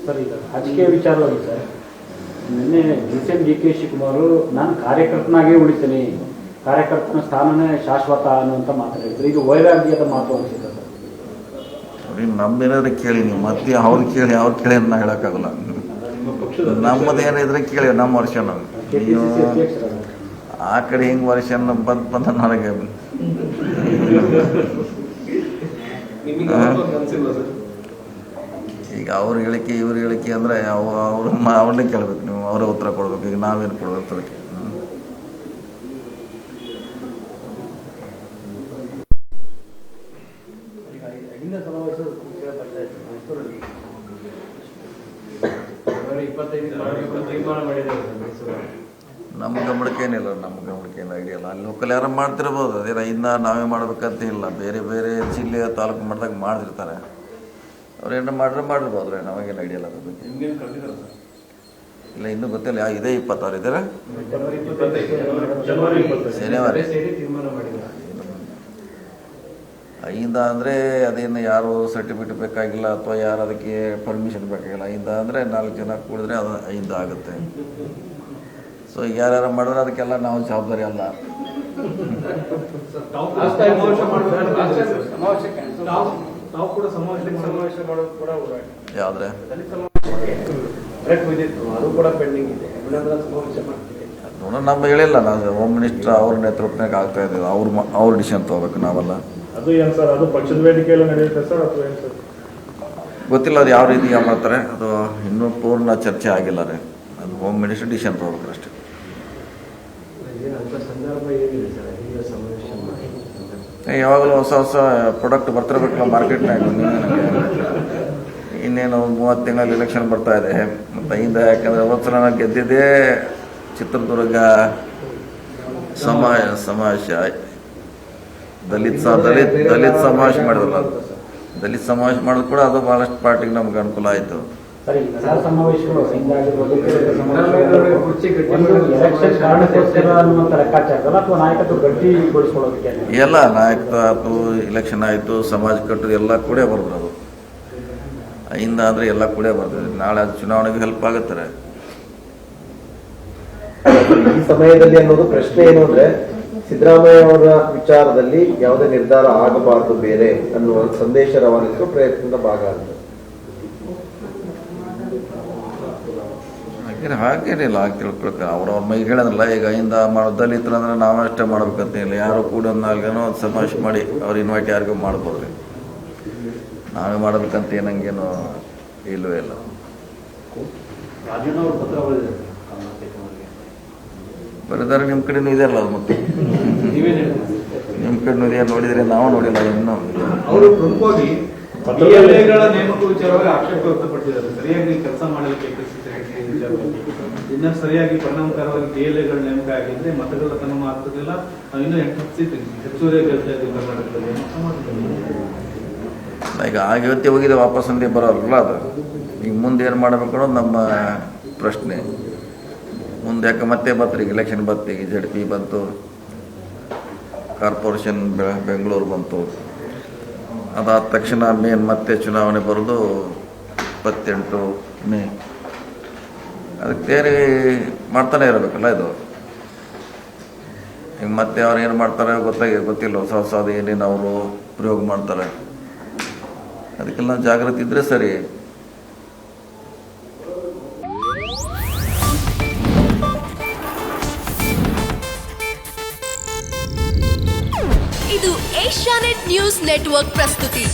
Sir, ಈಗ ರಾಜಕೀಯ ವಿಚಾರವಾಗಿ ಸರ್, ನಿನ್ನೆ ಡಿ ಕೆ ಶಿವಕುಮಾರ್ ನಾನು ಕಾರ್ಯಕರ್ತನಾಗೇ ಉಳಿತೀನಿ, ಕಾರ್ಯಕರ್ತನ ಸ್ಥಾನನೇ ಶಾಶ್ವತ ಅನ್ನುವಂಥ ಮಾತಾಡಿದ್ರು. ಈಗ ವೈರಾಗ್ಯದ ಮಾತು ಅನಿಸಿದೆ ಸರ್. ನಮ್ಮೇನಾದ್ರೆ ಕೇಳಿ ನೀವು ಮತ್ತೆ ಅವ್ರು ಕೇಳಿ ಅಂತ ನಾ ಹೇಳೋಕ್ಕಾಗಲ್ಲ. ನಮ್ಮದೇನಿದ್ರೆ ಕೇಳಿ ನಮ್ಮ ವರ್ಷ ನೀವು ಆ ಕಡೆ ಹಿಂಗೆ ವರ್ಷ ಬಂದ ನನಗೆ ಈಗ ಅವ್ರ ಹೇಳಿಕೆ ಇವ್ರ ಹೇಳಿಕೆ ಅಂದರೆ ಅವ್ರನ್ನೇ ಕೇಳಬೇಕು, ನೀವು ಅವರೇ ಉತ್ತರ ಕೊಡ್ಬೇಕು. ಈಗ ನಾವೇನು ಕೊಡ್ಬೇಕು ಅದಕ್ಕೆ? ನಮ್ಮ ಗಮನಕ್ಕೆ ಏನಿಲ್ಲ, ನಮ್ಮ ಗಮನಕ್ಕೆ ಏನು ಐಡಿಯಾ ಇಲ್ಲ. ಅಲ್ಲಿ ಲೋಕಲ್ ಯಾರು ಮಾಡ್ತಿರ್ಬೋದು, ಅದೇನು ಇನ್ನು ನಾವೇ ಮಾಡ್ಬೇಕಂತ ಇಲ್ಲ. ಬೇರೆ ಬೇರೆ ಜಿಲ್ಲೆ ತಾಲೂಕು ಮಾಡಿದಾಗ ಮಾಡ್ತಿರ್ತಾರೆ, ಅವ್ರೇನು ಮಾಡಿರ್ಬೋದು. ನಮಗೇನು ಐಡಿಯಾ ಇಲ್ಲ ಅದ್ರ ಬಗ್ಗೆ. ಇಲ್ಲ, ಇನ್ನೂ ಗೊತ್ತಿಲ್ಲ. ಇದೇ 26 ಇದ್ದಾರೆ ಶನಿವಾರ. ಐದ ಅಂದರೆ ಅದೇನು ಯಾರು ಸರ್ಟಿಫಿಕೇಟ್ ಬೇಕಾಗಿಲ್ಲ ಅಥವಾ ಯಾರು ಅದಕ್ಕೆ ಪರ್ಮಿಷನ್ ಬೇಕಾಗಿಲ್ಲ. ಐದ ಅಂದರೆ 4 ಜನ ಕೂಡಿದ್ರೆ ಅದು 5 ಆಗುತ್ತೆ. ಸೊ ಯಾರ್ಯಾರು ಮಾಡಿದ್ರೆ ಅದಕ್ಕೆಲ್ಲ ನಾವು ಜವಾಬ್ದಾರಿ ಅಲ್ಲ. ಯಾವುದ್ರೆ ನೋಡೋಣ, ನಮ್ಮ ಹೇಳಿಲ್ಲ. ನಾವು ಹೋಮ್ ಮಿನಿಸ್ಟರ್ ಅವ್ರ ನೇತೃತ್ವನಾಗ ಆಗ್ತಾ ಇದ್ದೀವಿ. ಅವ್ರ ಡಿಸಿಷನ್ ತೊಗೋಬೇಕು, ನಾವಲ್ಲ. ಅದು ಏನು ಸರ್, ಅದು ಪಕ್ಷದ ವೇದಿಕೆಯಲ್ಲಿ ನಡೆಯುತ್ತೆ ಸರ್ ಅಥವಾ ಏನು ಸರ್ ಗೊತ್ತಿಲ್ಲ. ಅದು ಯಾವ ರೀತಿ ಮಾಡ್ತಾರೆ, ಅದು ಇನ್ನೂ ಪೂರ್ಣ ಚರ್ಚೆ ಆಗಿಲ್ಲ ರೀ. ಅದು ಹೋಮ್ ಮಿನಿಸ್ಟರ್ ಡಿಸಿಷನ್ ತೊಗೋಬೇಕು ಅಷ್ಟೇ. ಯಾವಾಗಲೂ ಹೊಸ ಹೊಸ ಪ್ರಾಡಕ್ಟ್ ಬರ್ತಿರ್ಬೇಕಲ್ಲ ಮಾರ್ಕೆಟ್ನಾಗ. ಇನ್ನೇನು 30 ತಿಂಗಳಲ್ಲಿ ಎಲೆಕ್ಷನ್ ಬರ್ತಾ ಇದೆ. ಮತ್ತು ಇಂದ ಯಾಕಂದರೆ ಅವತ್ತು ನಾನು ಗೆದ್ದಿದ್ದೇ ಚಿತ್ರದುರ್ಗ ಸಮಾವೇಶ, ದಲಿತ ಸಮಾವೇಶ ಮಾಡಿದ್ರಲ್ಲ. ದಲಿತ ಸಮಾವೇಶ ಮಾಡಿದ್ರು ಕೂಡ ಅದು ಭಾಳಷ್ಟು ಪಾರ್ಟಿಗೆ ನಮ್ಗೆ ಅನುಕೂಲ ಆಯಿತು. ಎಲ್ಲ ನಾಯಕತ್ವ ಆಯ್ತು, ಎಲೆಕ್ಷನ್ ಆಯಿತು, ಸಮಾಜ ಕಟ್ಟೋದು ಎಲ್ಲ ಕೂಡ ಬರ್ತದೆ. ಅದು ಇಂದ ಅಂದರೆ ಎಲ್ಲ ಕೂಡ ಬರ್ತದೆ. ನಾಳೆ ಅದು ಚುನಾವಣೆಗೆ ಹೆಲ್ಪ್ ಆಗುತ್ತಾರೆ. ಈ ಸಮಯದಲ್ಲಿ ಅನ್ನೋದು ಪ್ರಶ್ನೆ ಏನು ಅಂದ್ರೆ, ಸಿದ್ದರಾಮಯ್ಯ ಅವರ ವಿಚಾರದಲ್ಲಿ ಯಾವುದೇ ನಿರ್ಧಾರ ಆಗಬಾರದು ಬೇರೆ ಅನ್ನುವ ಸಂದೇಶ ರವಾನಿಸುವ ಪ್ರಯತ್ನದ ಭಾಗ ಅಂತ. ಹಾಗೇನಿಲ್ಲ, ಹಾಗೆ ತಿಳ್ಕೊಳ್ಕ ಅವ್ರವ್ರ ಮೈ ಹೇಳಿದ್ರಲ್ಲ. ಈಗ ಇಂದ ದಲಿತರು ಅಂದ್ರೆ ನಾವು ಅಷ್ಟೇ ಮಾಡ್ಬೇಕಂತೇನಿಲ್ಲ. ಯಾರು ಕೂಡ ಒಂದು 4 ಜನ ಸಮಾವೇಶ ಮಾಡಿ ಅವ್ರು ಇನ್ವೈಟ್ ಯಾರಿಗೂ ಮಾಡ್ಬೋದು ರೀ. ನಾವೇ ಮಾಡ್ಬೇಕಂತ ಏನಂಗೇನು ಇಲ್ಲವೇ ಇಲ್ಲ. ಬರೆದಾರೆ ನಿಮ್ಮ ಕಡೆನೂ ಇದೆಯಲ್ಲ ಅದು. ಮತ್ತೆ ನಿಮ್ಮ ಕಡೆನೂ ಇದೆ, ನೋಡಿದ್ರೆ ನಾವು ನೋಡಿಲ್ಲ ಇನ್ನೂ. ಅವರು ಪ್ರಮುಖವಾಗಿ ನೇಮಕ ವಿಚಾರವಾಗಿ ಆಕ್ಷೇಪ ವ್ಯಕ್ತಪಡಿಸಿದ್ದಾರೆ. ಸರಿಯಾಗಿ ಕೆಲಸ ಮಾಡಲಿಕ್ಕೆ ಇನ್ನ ಸರಿಯಾಗಿ ಪರಿಣಾಮಕಾರವಾಗಿ ಡಿಎಲ್ಎಗಳ ನೇಮಕ ಆಗಿದ್ರೆ ಮತಗಳ ತನ್ನ ಆಗ್ತದಿಲ್ಲ. ಇನ್ನೂ 8 ಸೀಟ್ ಹೆಚ್ಚುವರಿ ಕರ್ನಾಟಕದಲ್ಲಿ ಈಗ ಇವತ್ತೇ ಹೋಗಿದೆ, ವಾಪಸ್ ಅಂದೇ ಬರೋಲ್ಲ ಅದು. ಈಗ ಮುಂದೆ ಏನು ಮಾಡಬೇಕು ಅನ್ನೋದು ನಮ್ಮ ಪ್ರಶ್ನೆ. ಮುಂದೆ ಯಾಕೆ ಮತ್ತೆ ಬರ್ತಾರೆ, ಈಗ ಎಲೆಕ್ಷನ್ ಬಂತು, ಈಗ ZP ಬಂತು, ಕಾರ್ಪೊರೇಷನ್ ಬೆಂಗಳೂರು ಬಂತು. ಅದಾದ ತಕ್ಷಣ ಮತ್ತೆ ಚುನಾವಣೆ ಬರೋದು 28 ಮೇ. ಅದಕ್ಕೆ ತಯಾರಿ ಮಾಡ್ತಾನೆ ಇರಬೇಕಲ್ಲ ಇದು. ಈಗ ಮತ್ತೆ ಅವ್ರು ಏನು ಮಾಡ್ತಾರೆ ಗೊತ್ತಿಲ್ಲ. ಹೊಸ ಏನೇನು ಅವರು ಪ್ರಯೋಗ ಮಾಡ್ತಾರೆ, ಅದಕ್ಕೆಲ್ಲ ಜಾಗೃತಿ ಇದ್ರೆ ಸರಿ. ಇದು ಏಷ್ಯಾನೆಟ್ ನ್ಯೂಸ್ ನೆಟ್ವರ್ಕ್ ಪ್ರಸ್ತುತಿ.